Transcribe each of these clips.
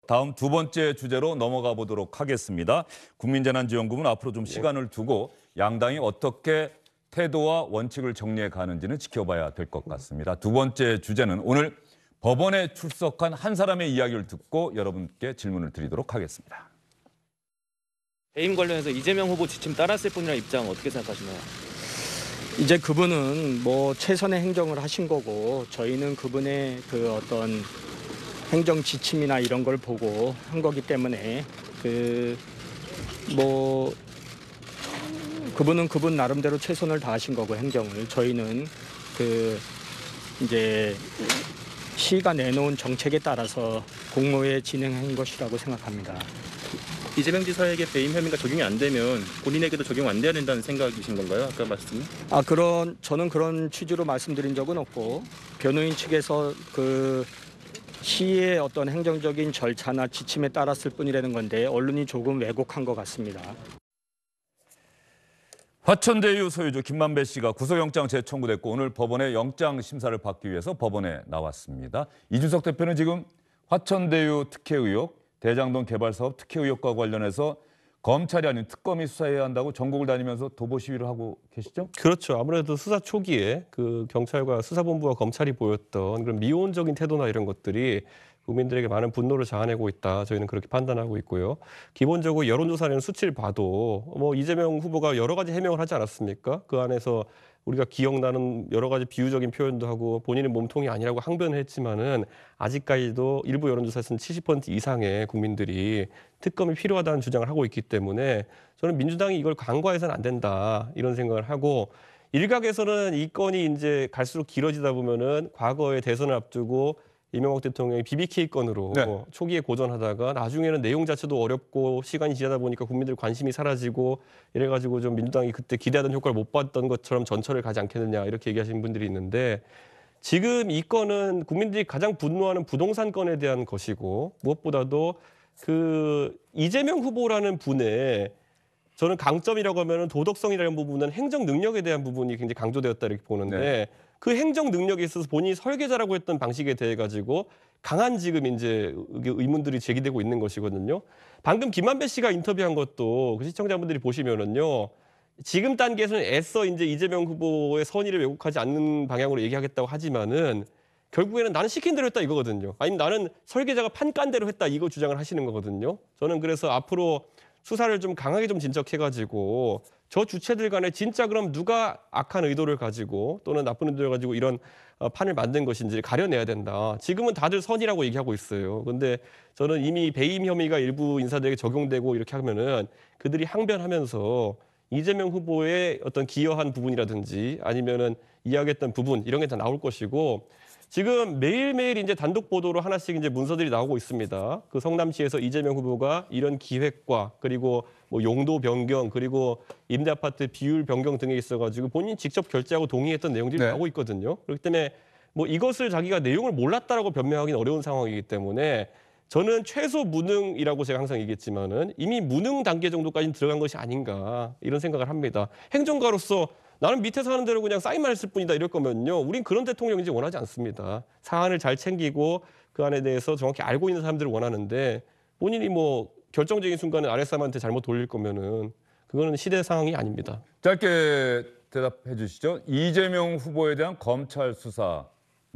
다음 두 번째 주제로 넘어가 보도록 하겠습니다. 국민재난지원금은 앞으로 좀 시간을 두고 양당이 어떻게 태도와 원칙을 정리해 가는지는 지켜봐야 될 것 같습니다. 두 번째 주제는 오늘 법원에 출석한 한 사람의 이야기를 듣고 여러분께 질문을 드리도록 하겠습니다. 배임 관련해서 이재명 후보 지침 따랐을 뿐이라는 입장 어떻게 생각하시나요? 이제 그분은 뭐 최선의 행정을 하신 거고 저희는 그분의 그 어떤 행정 지침이나 이런 걸 보고 한 거기 때문에 그분은 그분 나름대로 최선을 다하신 거고 행정을 저희는 이제 시가 내놓은 정책에 따라서 공모에 진행한 것이라고 생각합니다. 이재명 지사에게 배임 혐의가 적용이 안 되면 본인에게도 적용 안 돼야 된다는 생각이신 건가요? 아까 말씀이? 저는 그런 취지로 말씀드린 적은 없고 변호인 측에서 시의 어떤 행정적인 절차나 지침에 따랐을 뿐이라는 건데 언론이 조금 왜곡한 것 같습니다. 화천대유 소유주 김만배 씨가 구속영장 재청구됐고 오늘 법원에 영장 심사를 받기 위해서 법원에 나왔습니다. 이준석 대표는 지금 화천대유 특혜 의혹, 대장동 개발 사업 특혜 의혹과 관련해서 검찰이 아닌 특검이 수사해야 한다고 전국을 다니면서 도보 시위를 하고 계시죠? 그렇죠. 아무래도 수사 초기에 그 경찰과 수사본부와 검찰이 보였던 그런 미온적인 태도나 이런 것들이 국민들에게 많은 분노를 자아내고 있다. 저희는 그렇게 판단하고 있고요. 기본적으로 여론조사는 수치를 봐도 이재명 후보가 여러 가지 해명을 하지 않았습니까? 그 안에서 우리가 기억나는 여러 가지 비유적인 표현도 하고 본인은 몸통이 아니라고 항변을 했지만은 아직까지도 일부 여론조사에서는 70% 이상의 국민들이 특검이 필요하다는 주장을 하고 있기 때문에 저는 민주당이 이걸 간과해서는 안 된다 이런 생각을 하고 일각에서는 이 건이 이제 갈수록 길어지다 보면은 과거에 대선을 앞두고 이명박 대통령이 BBK 건으로 초기에 고전하다가 나중에는 내용 자체도 어렵고 시간이 지나다 보니까 국민들 관심이 사라지고 이래가지고 좀 민주당이 그때 기대하던 효과를 못 봤던 것처럼 전철을 가지 않겠느냐 이렇게 얘기하시는 분들이 있는데 지금 이 건은 국민들이 가장 분노하는 부동산 건에 대한 것이고 무엇보다도 이재명 후보라는 분의 저는 강점이라고 하면 도덕성이라는 부분은 행정 능력에 대한 부분이 굉장히 강조되었다 이렇게 보는데 그 행정 능력에 있어서 본인이 설계자라고 했던 방식에 대해 가지고 강한 지금 이제 의문들이 제기되고 있는 것이거든요. 방금 김만배 씨가 인터뷰한 것도 그 시청자분들이 보시면은요. 지금 단계에서는 애써 이제 이재명 후보의 선의를 왜곡하지 않는 방향으로 얘기하겠다고 하지만은 결국에는 나는 시킨 대로 했다 이거거든요. 아니면 나는 설계자가 판깐 대로 했다 이거 주장을 하시는 거거든요. 저는 그래서 앞으로 수사를 좀 강하게 좀 진척해가지고 저 주체들 간에 진짜 그럼 누가 악한 의도를 가지고 또는 나쁜 의도를 가지고 이런 판을 만든 것인지 가려내야 된다. 지금은 다들 선이라고 얘기하고 있어요. 근데 저는 이미 배임 혐의가 일부 인사들에게 적용되고 이렇게 하면은 그들이 항변하면서 이재명 후보의 어떤 기여한 부분이라든지 아니면은 이야기했던 부분 이런 게 다 나올 것이고 지금 매일매일 이제 단독 보도로 하나씩 이제 문서들이 나오고 있습니다. 그 성남시에서 이재명 후보가 이런 기획과 그리고 용도 변경 그리고 임대 아파트 비율 변경 등에 있어가지고 본인 직접 결제하고 동의했던 내용들이 나오고 있거든요. 그렇기 때문에 이것을 자기가 내용을 몰랐다라고 변명하기는 어려운 상황이기 때문에 저는 최소 무능이라고 제가 항상 얘기했지만은 이미 무능 단계 정도까지는 들어간 것이 아닌가 이런 생각을 합니다. 행정가로서 나는 밑에서 하는 대로 그냥 사인만 했을 뿐이다 이럴 거면요. 우린 그런 대통령 이제 원하지 않습니다. 사안을 잘 챙기고 그 안에 대해서 정확히 알고 있는 사람들을 원하는데 본인이 결정적인 순간에 아랫사람한테 잘못 돌릴 거면은 그거는 시대 상황이 아닙니다. 짧게 대답해 주시죠. 이재명 후보에 대한 검찰 수사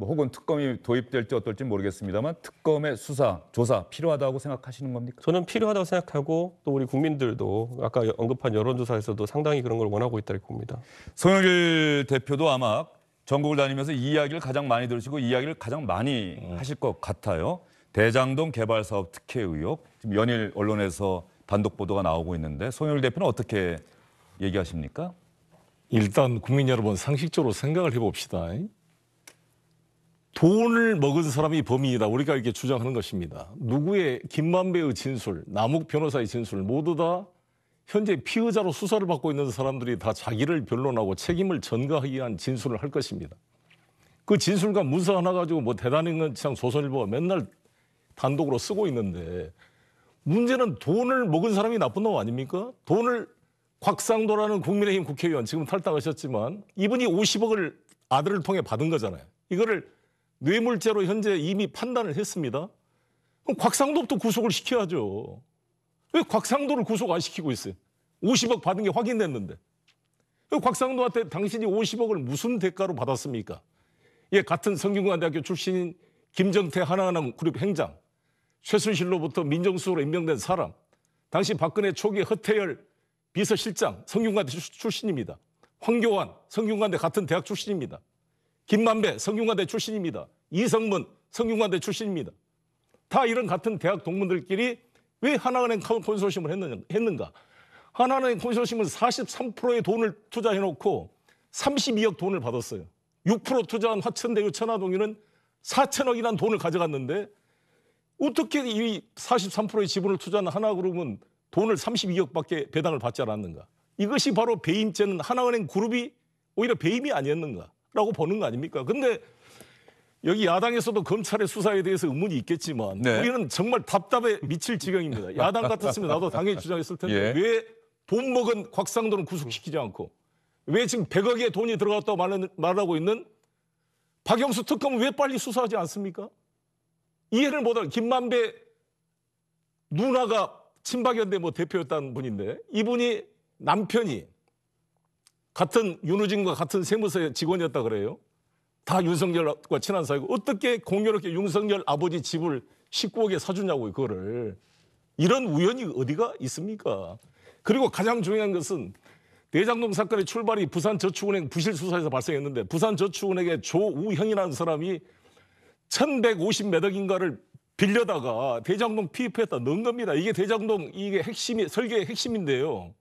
혹은 특검이 도입될지 어떨지 모르겠습니다만 특검의 수사, 조사 필요하다고 생각하시는 겁니까? 저는 필요하다고 생각하고 또 우리 국민들도 아까 언급한 여론조사에서도 상당히 그런 걸 원하고 있다고 봅니다. 송영길 대표도 아마 전국을 다니면서 이 이야기를 가장 많이 들으시고 이 이야기를 가장 많이 하실 것 같아요. 대장동 개발 사업 특혜 의혹, 지금 연일 언론에서 단독 보도가 나오고 있는데 송영길 대표는 어떻게 얘기하십니까? 일단 국민 여러분 상식적으로 생각을 해봅시다. 돈을 먹은 사람이 범인이다. 우리가 이렇게 주장하는 것입니다. 누구의 김만배의 진술, 남욱 변호사의 진술 모두 다 현재 피의자로 수사를 받고 있는 사람들이 다 자기를 변론하고 책임을 전가하기 위한 진술을 할 것입니다. 그 진술과 문서 하나 가지고 대단한 건 그냥 조선일보가 맨날 단독으로 쓰고 있는데 문제는 돈을 먹은 사람이 나쁜 놈 아닙니까? 돈을 곽상도라는 국민의힘 국회의원 지금 탈당하셨지만 이분이 50억을 아들을 통해 받은 거잖아요. 이거를 뇌물죄로 현재 이미 판단을 했습니다. 그럼 곽상도부터 구속을 시켜야죠. 왜 곽상도를 구속 안 시키고 있어요? 50억 받은 게 확인됐는데. 왜 곽상도한테 당신이 50억을 무슨 대가로 받았습니까? 예, 같은 성균관대학교 출신인 김정태 하나은행 그룹 행장, 최순실로부터 민정수석으로 임명된 사람, 당시 박근혜 초기 허태열 비서실장 성균관대 출신입니다. 황교안 성균관대 같은 대학 출신입니다. 김만배 성균관대 출신입니다. 이성문 성균관대 출신입니다. 다 이런 같은 대학 동문들끼리 왜 하나은행 콘소시엄을 했는가? 하나은행 콘소시엄은 43%의 돈을 투자해놓고 32억 돈을 받았어요. 6% 투자한 화천대유 천화동인은 4천억이라는 돈을 가져갔는데 어떻게 이 43%의 지분을 투자한 하나그룹은 돈을 32억밖에 배당을 받지 않았는가? 이것이 바로 배임죄는 하나은행 그룹이 오히려 배임이 아니었는가라고 보는 거 아닙니까? 근데 여기 야당에서도 검찰의 수사에 대해서 의문이 있겠지만 네. 우리는 정말 답답해 미칠 지경입니다. 야당 같았으면 나도 당연히 주장했을 텐데 예. 왜 돈 먹은 곽상도는 구속시키지 않고 왜 지금 100억의 돈이 들어갔다고 말하고 있는 박영수 특검은 왜 빨리 수사하지 않습니까? 이해를 못하는 김만배 누나가 친박연대 대표였다는 분인데 이분이 남편이 같은 윤우진과 같은 세무서의 직원이었다 그래요. 다 윤석열과 친한 사이고 어떻게 공교롭게 윤석열 아버지 집을 19억에 사주냐고요. 그거를. 이런 우연이 어디가 있습니까? 그리고 가장 중요한 것은 대장동 사건의 출발이 부산저축은행 부실 수사에서 발생했는데 부산저축은행의 조우형이라는 사람이 1150몇 억인가를 빌려다가 대장동 PF에다 넣은 겁니다. 이게 대장동 이게 핵심이 설계의 핵심인데요.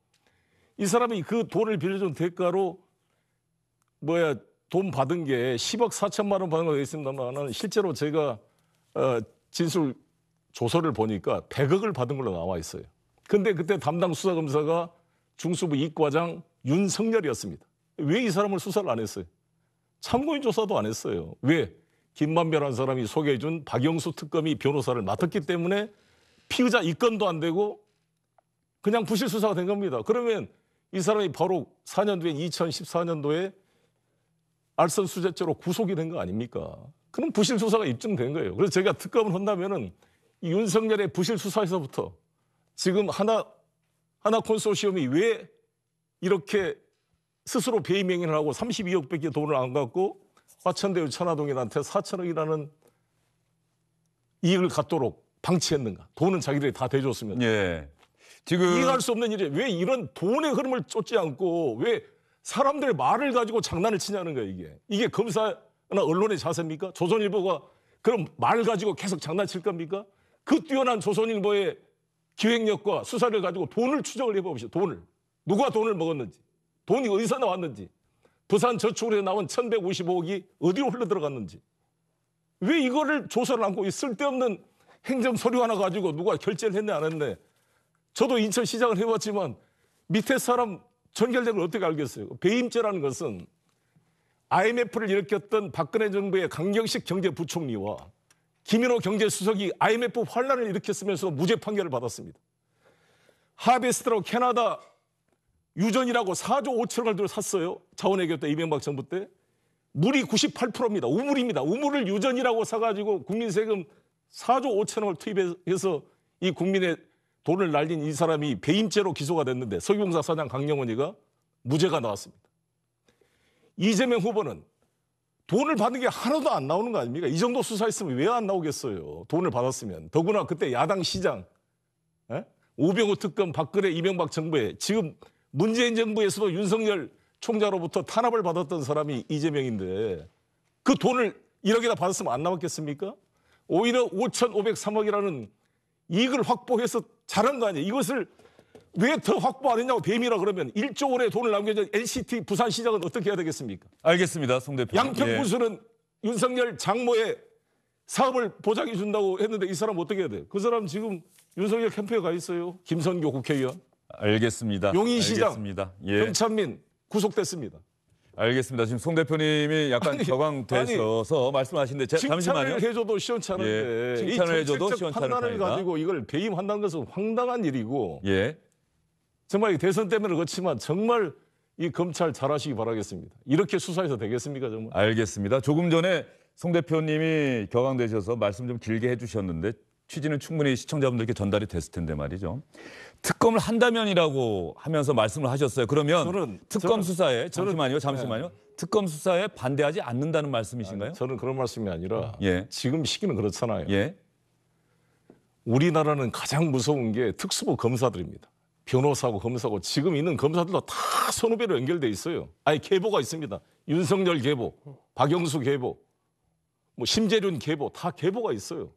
이 사람이 그 돈을 빌려준 대가로 돈 받은 게 10억 4천만 원 받은 거 있습니다만 실제로 제가 진술 조서를 보니까 100억을 받은 걸로 나와 있어요. 근데 그때 담당 수사검사가 중수부 이과장 윤석열이었습니다. 왜 이 사람을 수사를 안 했어요? 참고인 조사도 안 했어요. 왜? 김만배라는 사람이 소개해준 박영수 특검이 변호사를 맡았기 때문에 피의자 입건도 안 되고 그냥 부실 수사가 된 겁니다. 그러면 이 사람이 바로 4년 뒤에 2014년도에 알선 수재죄로 구속이 된 거 아닙니까? 그럼 부실 수사가 입증된 거예요. 그래서 제가 특검을 한다면은 이 윤석열의 부실 수사에서부터 지금 하나 콘소시엄이 왜 이렇게 스스로 배임 행위를 하고 32억밖에 돈을 안 갖고 화천대유 천화동인한테 4천억이라는 이익을 갖도록 방치했는가? 돈은 자기들이 다 대줬으면. 예. 지금 이해할 수 없는 일이에요. 왜 이런 돈의 흐름을 쫓지 않고 왜 사람들의 말을 가지고 장난을 치냐는 거예요, 이게. 이게 검사나 언론의 자세입니까? 조선일보가 그럼 말 가지고 계속 장난칠 겁니까? 그 뛰어난 조선일보의 기획력과 수사를 가지고 돈을 추적을 해봅시다. 돈을. 누가 돈을 먹었는지. 돈이 어디서 나왔는지. 부산저축은행에 나온 1155억이 어디로 흘러들어갔는지. 왜 이거를 조사를 않고 이 쓸데없는 행정 서류 하나 가지고 누가 결제를 했네 안 했네. 저도 인천시장을 해봤지만 밑에 사람 전결된 걸 어떻게 알겠어요? 배임죄라는 것은 IMF를 일으켰던 박근혜 정부의 강경식 경제부총리와 김인호 경제수석이 IMF 환란을 일으켰으면서 무죄 판결을 받았습니다. 하베스트라고 캐나다 유전이라고 4조 5천억을 들어 샀어요. 자원외교 때 이명박 정부 때. 물이 98%입니다. 우물입니다. 우물을 유전이라고 사가지고 국민 세금 4조 5천억을 투입해서 이 국민의 돈을 날린 이 사람이 배임죄로 기소가 됐는데 석유공사 사장 강영원이가 무죄가 나왔습니다. 이재명 후보는 돈을 받는 게 하나도 안 나오는 거 아닙니까? 이 정도 수사했으면 왜 안 나오겠어요? 돈을 받았으면. 더구나 그때 야당 시장, 오병우 특검 박근혜 이명박 정부에 지금 문재인 정부에서도 윤석열 총장으로부터 탄압을 받았던 사람이 이재명인데 그 돈을 1억이나 받았으면 안 나왔겠습니까? 오히려 5,503억이라는 이익을 확보해서 잘한 거 아니에요. 이것을 왜 더 확보 안 했냐고 배임이라 그러면 1조 원의 돈을 남겨준 NCT 부산시장은 어떻게 해야 되겠습니까? 알겠습니다, 송 대표. 양평군수는 윤석열 장모의 사업을 보장해 준다고 했는데 이 사람 어떻게 해야 돼요? 그 사람 지금 윤석열 캠프에 가 있어요. 김선교 국회의원. 알겠습니다. 용인시장 알겠습니다. 예. 변찬민 구속됐습니다. 알겠습니다. 지금 송 대표님이 약간 격앙되셔서 말씀하시는데 잠시만요. 칭찬을 해줘도 시원찮은데 예, 이 칭찬을 해줘도 정책적 시원찮을 판단을 판이다. 가지고 이걸 배임한다는 것은 황당한 일이고 예. 정말 이 대선 때문에 그렇지만 정말 이 검찰 잘하시기 바라겠습니다. 이렇게 수사해서 되겠습니까 정말? 알겠습니다. 조금 전에 송 대표님이 격앙되셔서 말씀 좀 길게 해주셨는데 취지는 충분히 시청자분들께 전달이 됐을 텐데 말이죠. 특검을 한다면이라고 하면서 말씀을 하셨어요. 그러면 특검 수사에 잠시만요. 특검 수사에 반대하지 않는다는 말씀이신가요? 저는 그런 말씀이 아니라 예. 지금 시기는 그렇잖아요. 예. 우리나라는 가장 무서운 게 특수부 검사들입니다. 변호사고 검사고 지금 있는 검사들도 다 선후배로 연결돼 있어요. 아예 계보가 있습니다. 윤석열 계보, 박영수 계보, 뭐 심재륜 계보 다 계보가 있어요.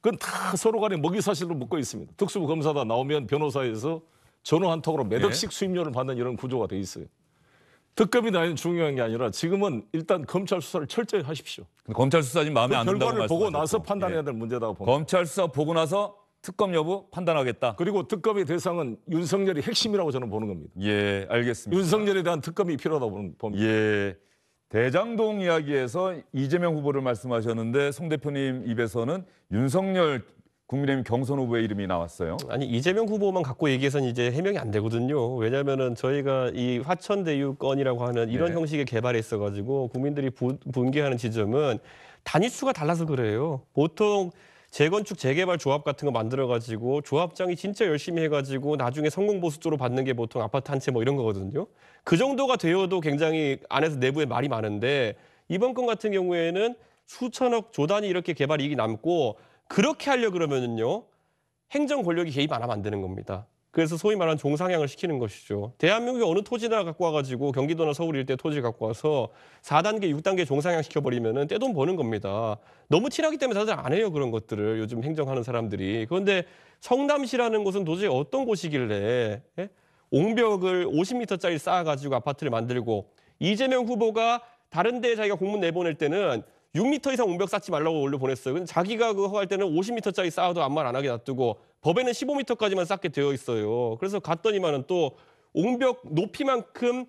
그건 다 서로 간에 먹이사실로 묶어 있습니다. 특수부 검사다 나오면 변호사에서 전화 한 통으로 몇 억씩 수임료를 받는 이런 구조가 돼 있어요. 특검이 나는 중요한 게 아니라 지금은 일단 검찰 수사를 철저히 하십시오. 검찰 수사 지금 마음에 안 든다고 결과를 보고 말씀하셨고. 나서 판단해야 될 문제다고 봅니다. 검찰 수사 보고 나서 특검 여부 판단하겠다. 그리고 특검의 대상은 윤석열이 핵심이라고 저는 보는 겁니다. 예, 알겠습니다. 윤석열에 대한 특검이 필요하다고 봅니다. 예. 대장동 이야기에서 이재명 후보를 말씀하셨는데 송 대표님 입에서는 윤석열 국민의힘 경선 후보의 이름이 나왔어요. 아니 이재명 후보만 갖고 얘기해서는 이제 해명이 안 되거든요. 왜냐하면은 저희가 이 화천대유 건이라고 하는 이런 네. 형식의 개발에 있어가지고 국민들이 분개하는 지점은 단위수가 달라서 그래요. 보통 재건축 재개발 조합 같은 거 만들어가지고 조합장이 진짜 열심히 해가지고 나중에 성공보수조로 받는 게 보통 아파트 한 채 뭐 이런 거거든요. 그 정도가 되어도 굉장히 안에서 내부에 말이 많은데 이번 건 같은 경우에는 수천억 조 단위 이렇게 개발 이익이 남고 그렇게 하려 그러면은요 행정 권력이 개입 안 하면 안 되는 겁니다. 그래서 소위 말하는 종상향을 시키는 것이죠. 대한민국에 어느 토지나 갖고 와가지고 경기도나 서울 일대 토지 갖고 와서 4단계, 6단계 종상향 시켜버리면은 떼돈 버는 겁니다. 너무 티나기 때문에 다들 안 해요 그런 것들을 요즘 행정하는 사람들이. 그런데 성남시라는 곳은 도저히 어떤 곳이길래 예? 옹벽을 50m짜리 쌓아가지고 아파트를 만들고 이재명 후보가 다른 데에 자기가 공문 내보낼 때는 6m 이상 옹벽 쌓지 말라고 원래 보냈어요. 근데 자기가 그거 할 때는 50m짜리 쌓아도 아무 말 안 하게 놔두고 법에는 15m까지만 쌓게 되어 있어요. 그래서 갔더니만은 또 옹벽 높이만큼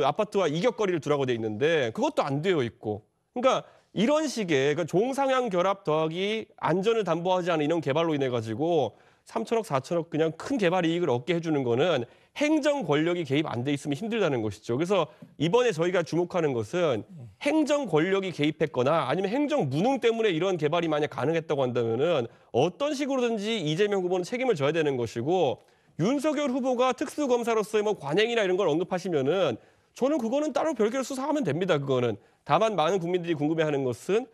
아파트와 이격거리를 두라고 돼 있는데 그것도 안 되어 있고. 그러니까 이런 식의 종상향 결합 더하기 안전을 담보하지 않은 이런 개발로 인해 가지고 3천억, 4천억 그냥 큰 개발 이익을 얻게 해주는 거는 행정 권력이 개입 안 돼 있으면 힘들다는 것이죠. 그래서 이번에 저희가 주목하는 것은 행정 권력이 개입했거나 아니면 행정 무능 때문에 이런 개발이 만약 가능했다고 한다면은 어떤 식으로든지 이재명 후보는 책임을 져야 되는 것이고 윤석열 후보가 특수검사로서의 뭐 관행이나 이런 걸 언급하시면은 저는 그거는 따로 별개로 수사하면 됩니다. 그거는. 다만 많은 국민들이 궁금해하는 것은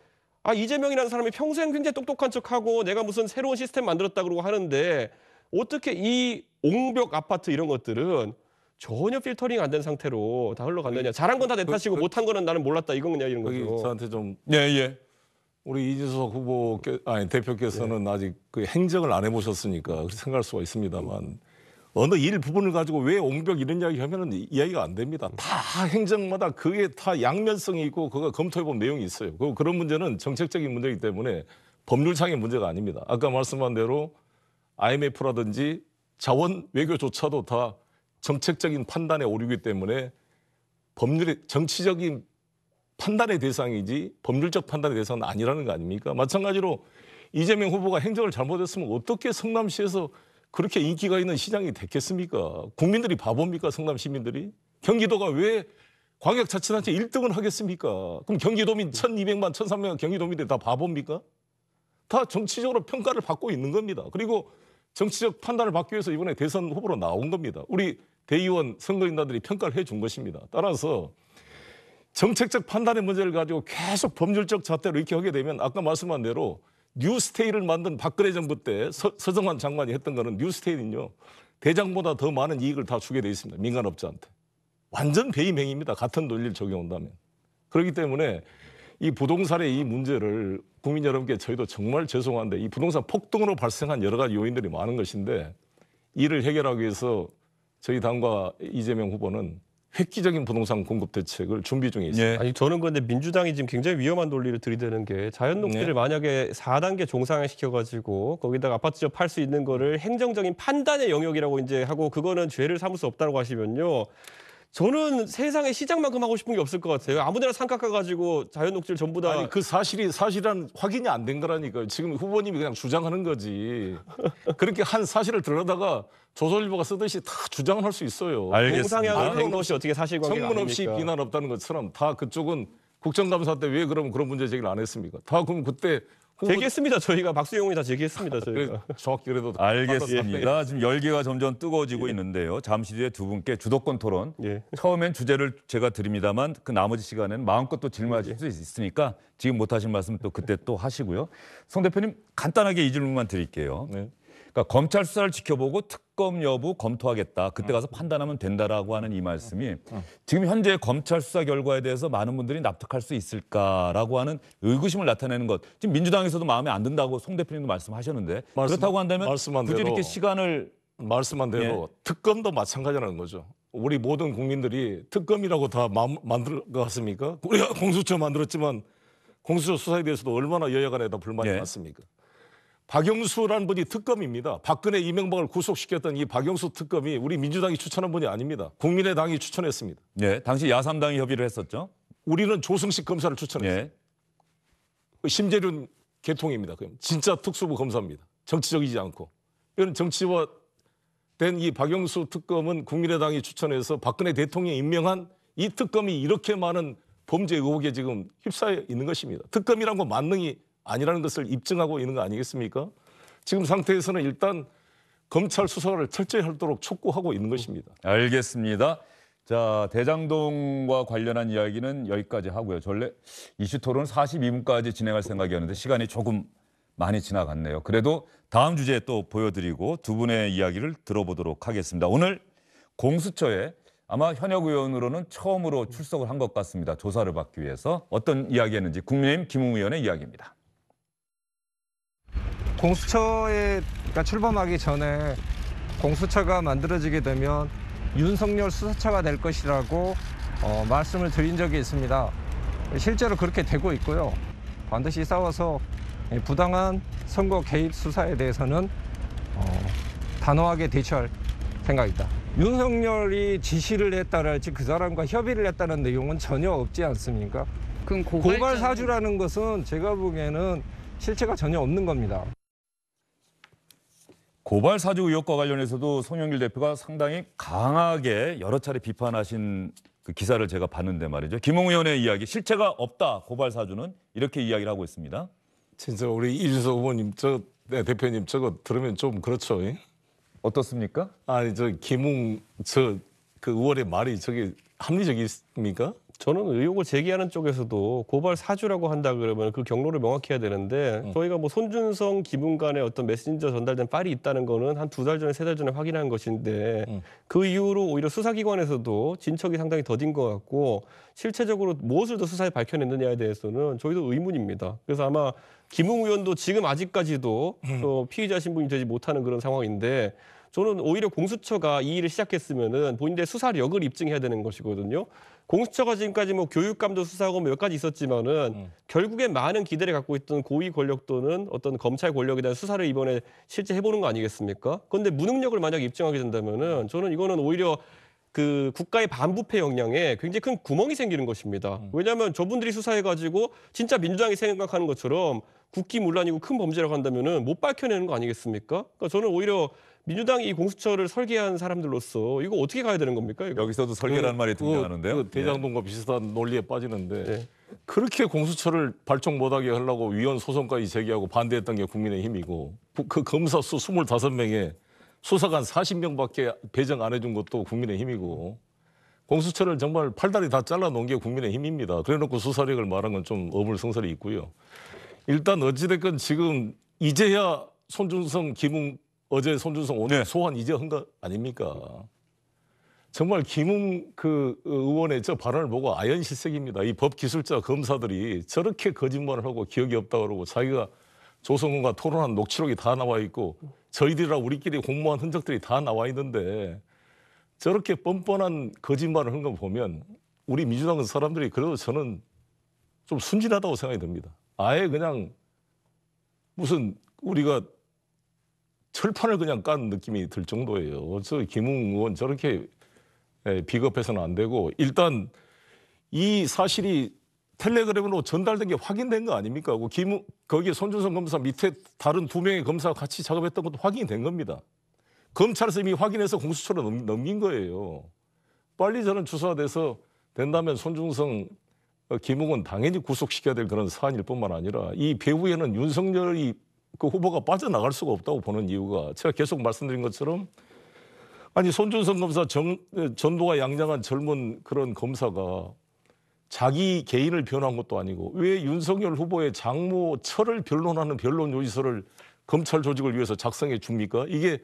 이재명이라는 사람이 평소엔 굉장히 똑똑한 척하고 내가 무슨 새로운 시스템 만들었다 그러고 하는데 어떻게 이 옹벽 아파트 이런 것들은 전혀 필터링 안 된 상태로 다 흘러간다냐. 잘한 건 다 내 탓이고 못한 거는 나는 몰랐다 이거냐 이런 거기 거죠. 저한테 좀 예. 우리 이준석 대표께서는 아직 그 행정을 안 해보셨으니까 그렇게 생각할 수가 있습니다만 어느 일부분을 가지고 왜 옹벽 이런 이야기 하면은 이야기가 안 됩니다. 다 행정마다 그게 다 양면성이 있고 그거 검토해본 내용이 있어요. 그런 문제는 정책적인 문제이기 때문에 법률상의 문제가 아닙니다. 아까 말씀한 대로 IMF라든지 자원 외교조차도 다 정책적인 판단에 오르기 때문에 법률의 정치적인 판단의 대상이지 법률적 판단의 대상은 아니라는 거 아닙니까? 마찬가지로 이재명 후보가 행정을 잘못했으면 어떻게 성남시에서 그렇게 인기가 있는 시장이 됐겠습니까? 국민들이 바보입니까? 성남 시민들이? 경기도가 왜 광역자치단체 1등을 하겠습니까? 그럼 경기도민 1,200만, 1,300만 경기도민들이 다 바보입니까? 다 정치적으로 평가를 받고 있는 겁니다. 그리고 정치적 판단을 받기 위해서 이번에 대선 후보로 나온 겁니다. 우리 대의원 선거인단들이 평가를 해준 것입니다. 따라서 정책적 판단의 문제를 가지고 계속 법률적 잣대로 이렇게 하게 되면 아까 말씀한 대로 뉴스테이를 만든 박근혜 정부 때 서정환 장관이 했던 거는 뉴스테이는요. 대장보다 더 많은 이익을 다 주게 돼 있습니다. 민간업자한테. 완전 배임 행위입니다. 같은 논리를 적용한다면. 그렇기 때문에 이 부동산의 이 문제를 국민 여러분께 저희도 정말 죄송한데 이 부동산 폭등으로 발생한 여러 가지 요인들이 많은 것인데 이를 해결하기 위해서 저희 당과 이재명 후보는 획기적인 부동산 공급 대책을 준비 중에 있습니다. 예. 아니 저는 그런데 민주당이 지금 굉장히 위험한 논리를 들이대는 게 자연 녹지를 만약에 4단계 종상화 시켜가지고 거기다가 아파트집 팔 수 있는 거를 행정적인 판단의 영역이라고 이제 하고 그거는 죄를 삼을 수 없다고 하시면요. 저는 세상에 시장만큼 하고 싶은 게 없을 것 같아요. 아무데나 상가 가가지고 자연 녹지를 전부 다 아니 그 사실은 확인이 안 된 거라니까요. 지금 후보님이 그냥 주장하는 거지. 그렇게 한 사실을 들여다가 조선일보가 쓰듯이 다 주장을 할 수 있어요. 종상향이 된 것이 어떻게 사실관계가 성문 없이 아닙니까? 비난 없다는 것처럼 다 그쪽은 국정감사 때 왜 그러면 그런 문제 제기를 안 했습니까? 다 그럼 그때 제기했습니다. 저희가 박수영이 다 제기했습니다. 저희가. 정확히 그래도 알겠습니다. 지금 열기가 점점 뜨거워지고 있는데요. 잠시 뒤에 두 분께 주도권 토론. 예. 처음엔 주제를 제가 드립니다만 그 나머지 시간에는 마음껏 또 질문하실 수 있으니까 지금 못하신 말씀 또 그때 또 하시고요. 송 대표님 간단하게 이 질문만 드릴게요. 네. 그러니까 검찰 수사를 지켜보고 특검 여부 검토하겠다. 그때 가서 판단하면 된다라고 하는 이 말씀이 지금 현재 검찰 수사 결과에 대해서 많은 분들이 납득할 수 있을까라고 하는 의구심을 나타내는 것. 지금 민주당에서도 마음에 안 든다고 송 대표님도 말씀하셨는데 그렇다고 한다면 말씀한 굳이 대로 이렇게 시간을 말씀한 대로 특검도 마찬가지라는 거죠. 우리 모든 국민들이 특검이라고 다 만들었습니까? 우리가 공수처 만들었지만 공수처 수사에 대해서도 얼마나 여야 간에 다 불만이 예. 많습니까? 박영수라는 분이 특검입니다. 박근혜 이명박을 구속시켰던 이 박영수 특검이 우리 민주당이 추천한 분이 아닙니다. 국민의당이 추천했습니다. 네, 당시 야삼당이 협의를 했었죠. 우리는 조승식 검사를 추천했어요. 네. 심재륜 개통입니다. 그럼 진짜 특수부 검사입니다. 정치적이지 않고. 이런 정치화된 이 박영수 특검은 국민의당이 추천해서 박근혜 대통령이 임명한 이 특검이 이렇게 많은 범죄 의혹에 지금 휩싸여 있는 것입니다. 특검이란 건 만능이 아니라는 것을 입증하고 있는 거 아니겠습니까? 지금 상태에서는 일단 검찰 수사를 철저히 하도록 촉구하고 있는 것입니다. 알겠습니다. 자, 대장동과 관련한 이야기는 여기까지 하고요. 전래 이슈 토론 42분까지 진행할 생각이었는데 시간이 조금 많이 지나갔네요. 그래도 다음 주제에 또 보여드리고 두 분의 이야기를 들어보도록 하겠습니다. 오늘 공수처에 아마 현역 의원으로는 처음으로 출석을 한 것 같습니다. 조사를 받기 위해서 어떤 이야기했는지 국민의힘 김웅 의원의 이야기입니다. 공수처에 출범하기 전에 공수처가 만들어지게 되면 윤석열 수사처가 될 것이라고 말씀을 드린 적이 있습니다. 실제로 그렇게 되고 있고요. 반드시 싸워서 부당한 선거 개입 수사에 대해서는 단호하게 대처할 생각이다. 윤석열이 지시를 했다랄지 그 사람과 협의를 했다는 내용은 전혀 없지 않습니까? 그럼 고발 사주라는 것은 제가 보기에는 실체가 전혀 없는 겁니다. 고발 사주 의혹과 관련해서도 송영길 대표가 상당히 강하게 여러 차례 비판하신 그 기사를 제가 봤는데 말이죠. 김웅 의원의 이야기, 실체가 없다, 고발 사주는 이렇게 이야기를 하고 있습니다. 진짜 우리 이준석 후보님, 대표님 저거 들으면 좀 그렇죠. 예? 어떻습니까? 아니 김웅 그 의원의 말이 저게 합리적입니까? 저는 의혹을 제기하는 쪽에서도 고발 사주라고 한다 그러면 그 경로를 명확히 해야 되는데 저희가 뭐 손준성, 김웅 간의 어떤 메신저 전달된 파일이 있다는 거는 한 2달 전에 3달 전에 확인한 것인데 그 이후로 오히려 수사기관에서도 진척이 상당히 더딘 것 같고 실체적으로 무엇을 더 수사에 밝혀냈느냐에 대해서는 저희도 의문입니다. 그래서 아마 김웅 의원도 지금 아직까지도 또 피의자 신분이 되지 못하는 그런 상황인데 저는 오히려 공수처가 이 일을 시작했으면은 본인들의 수사력을 입증해야 되는 것이거든요. 공수처가 지금까지 뭐 교육감도 수사하고 몇 가지 있었지만은 결국엔 많은 기대를 갖고 있던 고위 권력 또는 어떤 검찰 권력에 대한 수사를 이번에 실제 해보는 거 아니겠습니까? 그런데 무능력을 만약 입증하게 된다면은 저는 이거는 오히려 그 국가의 반부패 역량에 굉장히 큰 구멍이 생기는 것입니다. 왜냐하면 저분들이 수사해가지고 진짜 민주당이 생각하는 것처럼 국기문란이고 큰 범죄라고 한다면은 못 밝혀내는 거 아니겠습니까? 그러니까 저는 오히려 민주당이 이 공수처를 설계한 사람들로서 이거 어떻게 가야 되는 겁니까? 이거? 여기서도 설계라는 말이 등장하는데요. 그 대장동과 비슷한 논리에 빠지는데 네. 그렇게 공수처를 발족 못하게 하려고 위헌 소송까지 제기하고 반대했던 게 국민의힘이고 그 검사 수 25명에 수사관 40명밖에 배정 안 해준 것도 국민의힘이고 공수처를 정말 팔다리 다 잘라놓은 게 국민의힘입니다. 그래놓고 수사력을 말한 건 좀 어불성설이 있고요. 일단 어찌됐건 지금 이제야 손준성, 김웅 어제 손준성 오늘 소환 이제 한 거 아닙니까? 정말 김웅 그 의원의 저 발언을 보고 아연실색입니다. 이 법기술자 검사들이 저렇게 거짓말을 하고 기억이 없다고 그러고 자기가 조성훈과 토론한 녹취록이 다 나와 있고 저희들이랑 우리끼리 공모한 흔적들이 다 나와 있는데 저렇게 뻔뻔한 거짓말을 한 거 보면 우리 민주당 사람들이 그래도 저는 좀 순진하다고 생각이 듭니다. 아예 그냥 무슨 우리가 철판을 그냥 깐 느낌이 들 정도예요. 저 김웅 의원 저렇게 비겁해서는 안 되고 일단 이 사실이 텔레그램으로 전달된 게 확인된 거 아닙니까? 거기에 손준성 검사 밑에 다른 2명의 검사가 같이 작업했던 것도 확인이 된 겁니다. 검찰에서 이미 확인해서 공수처로 넘긴 거예요. 빨리 저는 수사돼서 된다면 손준성 김웅은 당연히 구속시켜야 될 그런 사안일 뿐만 아니라 이 배후에는 윤석열이 그 후보가 빠져나갈 수가 없다고 보는 이유가 제가 계속 말씀드린 것처럼 아니 손준성 검사 전도가 양장한 젊은 그런 검사가 자기 개인을 변호한 것도 아니고 왜 윤석열 후보의 장모 철을 변론하는 변론 요지서를 검찰 조직을 위해서 작성해 줍니까? 이게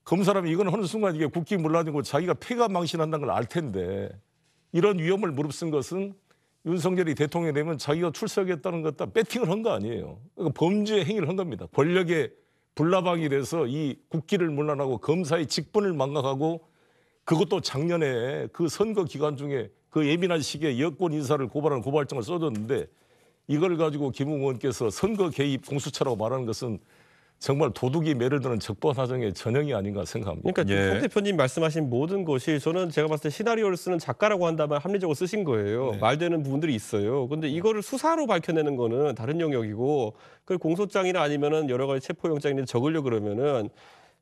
검사라면 이건 어느 순간 이게 국기문란이고 자기가 패가 망신한다는 걸 알 텐데 이런 위험을 무릅쓴 것은 윤석열이 대통령이 되면 자기가 출세하겠다는 것 다 배팅을 한 거 아니에요. 그러니까 범죄 행위를 한 겁니다. 권력의 불나방이 돼서 이 국기를 문란하고 검사의 직분을 망각하고 그것도 작년에 그 선거 기간 중에 그 예민한 시기에 여권 인사를 고발하는 고발장을 써줬는데 이걸 가지고 김웅 의원께서 선거 개입 공수처라고 말하는 것은 정말 도둑이 매를 드는 적반하장의 전형이 아닌가 생각합니다. 그러니까 예. 송 대표님 말씀하신 모든 것이 저는 제가 봤을 때 시나리오를 쓰는 작가라고 한다면 합리적으로 쓰신 거예요. 네. 말되는 부분들이 있어요. 근데 이거를 수사로 밝혀내는 거는 다른 영역이고 그걸 공소장이나 아니면은 여러 가지 체포영장이나 적으려 그러면은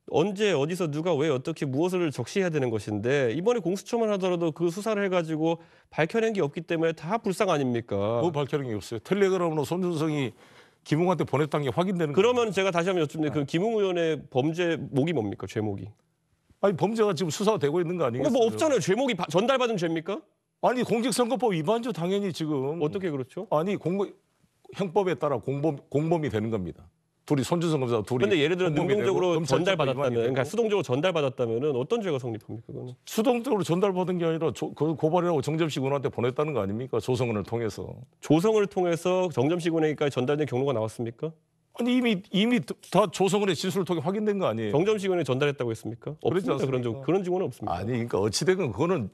언제 어디서 누가 왜 어떻게 무엇을 적시해야 되는 것인데 이번에 공수처만 하더라도 그 수사를 해가지고 밝혀낸 게 없기 때문에 다 불상 아닙니까? 뭐 밝혀낸 게 없어요. 텔레그램으로 손준성이 김웅한테 보냈다는 게 확인되는 그러면 제가 다시 한번 여쭙는데 그 김웅 의원의 범죄 목이 뭡니까? 죄목이? 아니 범죄가 지금 수사가 되고 있는 거 아니겠어요? 뭐 없잖아요. 죄목이 전달받은 죄입니까? 아니 공직선거법 위반죠 당연히 지금. 어떻게 그렇죠? 아니 형법에 따라 공범이 되는 겁니다. 둘이 손준성 검사 둘이. 근데 예를 들어 공범이 되고 능동적으로 검찰 전달받았다면, 위반이 되고. 그러니까 수동적으로 전달받았다면은 어떤 죄가 성립합니까? 그거는? 수동적으로 전달받은 게 아니라 그 고발이라고 정점식 의원한테 보냈다는 거 아닙니까? 조성은을 통해서. 조성을 통해서 정점식 의원에게까지 전달된 경로가 나왔습니까? 아니 이미 다 조성은의 진술을 통해 확인된 거 아니에요? 정점식 의원이 전달했다고 했습니까? 그렇지 없습니다. 않습니까? 그런 증거는 없습니다. 아니 그러니까 어찌되건 그거는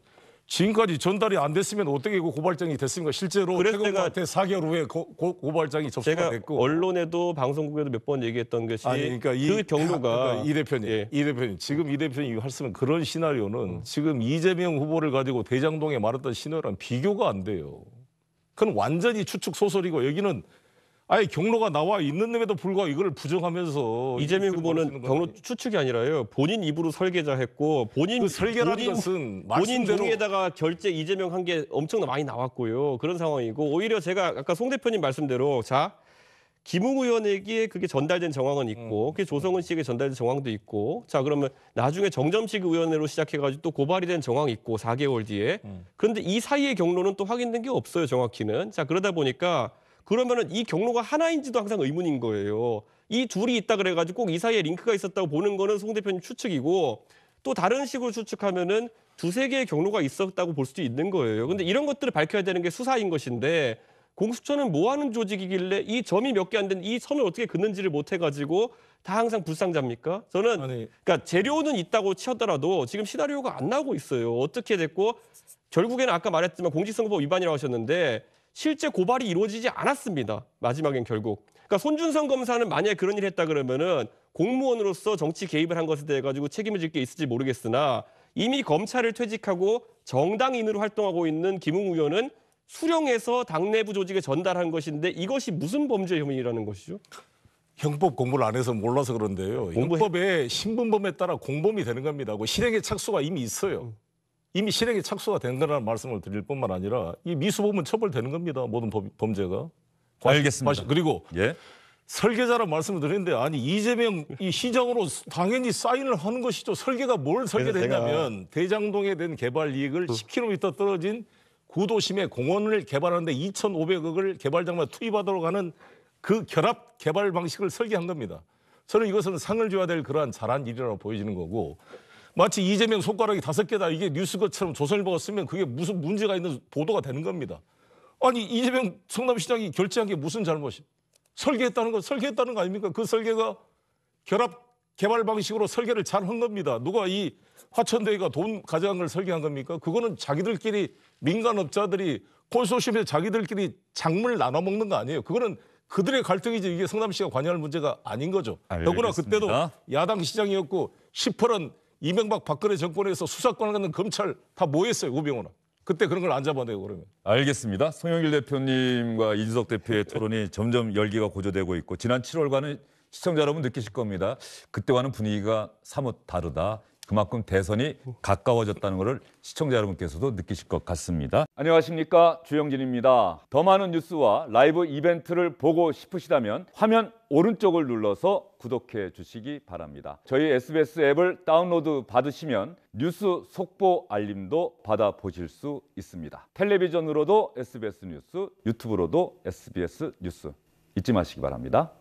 지금까지 전달이 안 됐으면 어떻게 그 고발장이 됐습니까? 실제로 그래서 태국한테 4개월 후에 고발장이 접수가 제가 됐고. 언론에도 방송국에도 몇 번 얘기했던 것이 아니 그러니까 그 경로가 그러니까 이 대표님, 예. 이 대표님 지금 이 대표님이 말씀은 그런 시나리오는 지금 이재명 후보를 가지고 대장동에 말했던 시나리오랑 비교가 안 돼요. 그건 완전히 추측 소설이고 여기는 아예 경로가 나와 있는데도 불구하고 이걸 부정하면서 이재명 이렇게 후보는 말씀하시는 경로 거아니에요? 추측이 아니라요. 본인 입으로 설계자했고 본인 그 설계라는 본인 것은 본인 말씀대로 동의에다가 결제 이재명 한 게 엄청나 많이 나왔고요. 그런 상황이고 오히려 제가 아까 송 대표님 말씀대로 자 김웅 의원에게 그게 전달된 정황은 있고 그게 조성은 씨에게 전달된 정황도 있고 자 그러면 나중에 정점식 의원으로 시작해가지고 또 고발이 된 정황이 있고 4개월 뒤에 그런데 이 사이의 경로는 또 확인된 게 없어요. 정확히는. 자 그러다 보니까 그러면은 이 경로가 하나인지도 항상 의문인 거예요. 이 둘이 있다 그래가지고 꼭 이 사이에 링크가 있었다고 보는 거는 송 대표님 추측이고 또 다른 식으로 추측하면은 두세 개의 경로가 있었다고 볼 수도 있는 거예요. 근데 이런 것들을 밝혀야 되는 게 수사인 것인데 공수처는 뭐 하는 조직이길래 이 점이 몇 개 안 된 이 선을 어떻게 긋는지를 못 해가지고 다 항상 불상자입니까? 저는 아니 그러니까 재료는 있다고 치었더라도 지금 시나리오가 안 나오고 있어요. 어떻게 됐고 결국에는 아까 말했지만 공직선거법 위반이라고 하셨는데 실제 고발이 이루어지지 않았습니다. 마지막엔 결국. 그러니까 손준성 검사는 만약에 그런 일을 했다 그러면은 공무원으로서 정치 개입을 한 것에 대해 가지고 책임을 질 게 있을지 모르겠으나 이미 검찰을 퇴직하고 정당인으로 활동하고 있는 김웅 의원은 수령해서 당내부 조직에 전달한 것인데 이것이 무슨 범죄 혐의라는 것이죠? 형법 공부를 안 해서 몰라서 그런데요. 공부해- 형법의 신분범에 따라 공범이 되는 겁니다. 그 실행의 착수가 이미 있어요. 이미 실행의 착수가 된 거라는 말씀을 드릴 뿐만 아니라 이 미수범은 처벌되는 겁니다. 모든 범죄가. 알겠습니다. 그리고 예. 설계자라는 말씀을 드렸는데 아니 이재명 이 시장으로 당연히 사인을 하는 것이죠. 설계가 뭘 설계됐냐면 대장동에 된 개발 이익을 10km 떨어진 구도심의 공원을 개발하는데 2,500억을 개발장만 투입하도록 하는 그 결합 개발 방식을 설계한 겁니다. 저는 이것은 상을 줘야 될 그러한 잘한 일이라고 보여지는 거고 마치 이재명 손가락이 5개다 이게 뉴스 것처럼 조선일보가 쓰면 그게 무슨 문제가 있는 보도가 되는 겁니다. 아니 이재명 성남시장이 결재한 게 무슨 잘못이? 설계했다는 거 아닙니까? 그 설계가 결합 개발 방식으로 설계를 잘 한 겁니다. 누가 이 화천대유가 돈 가져간 걸 설계한 겁니까? 그거는 자기들끼리 민간업자들이 콘소시엄에서 자기들끼리 작물 나눠 먹는 거 아니에요. 그거는 그들의 갈등이지 이게 성남시가 관여할 문제가 아닌 거죠. 더구나 알겠습니다. 그때도 야당 시장이었고 10%는 이명박 박근혜 정권에서 수사권을 갖는 검찰 다 뭐 했어요, 우병우는. 그때 그런 걸 안 잡아내고 그러면. 알겠습니다. 송영길 대표님과 이준석 대표의 토론이 점점 열기가 고조되고 있고 지난 7월과는 시청자 여러분 느끼실 겁니다. 그때와는 분위기가 사뭇 다르다. 그만큼 대선이 가까워졌다는 것을 시청자 여러분께서도 느끼실 것 같습니다. 안녕하십니까, 주영진입니다. 더 많은 뉴스와 라이브 이벤트를 보고 싶으시다면 화면 오른쪽을 눌러서 구독해 주시기 바랍니다. 저희 SBS 앱을 다운로드 받으시면 뉴스 속보 알림도 받아보실 수 있습니다. 텔레비전으로도 SBS 뉴스, 유튜브로도 SBS 뉴스 잊지 마시기 바랍니다.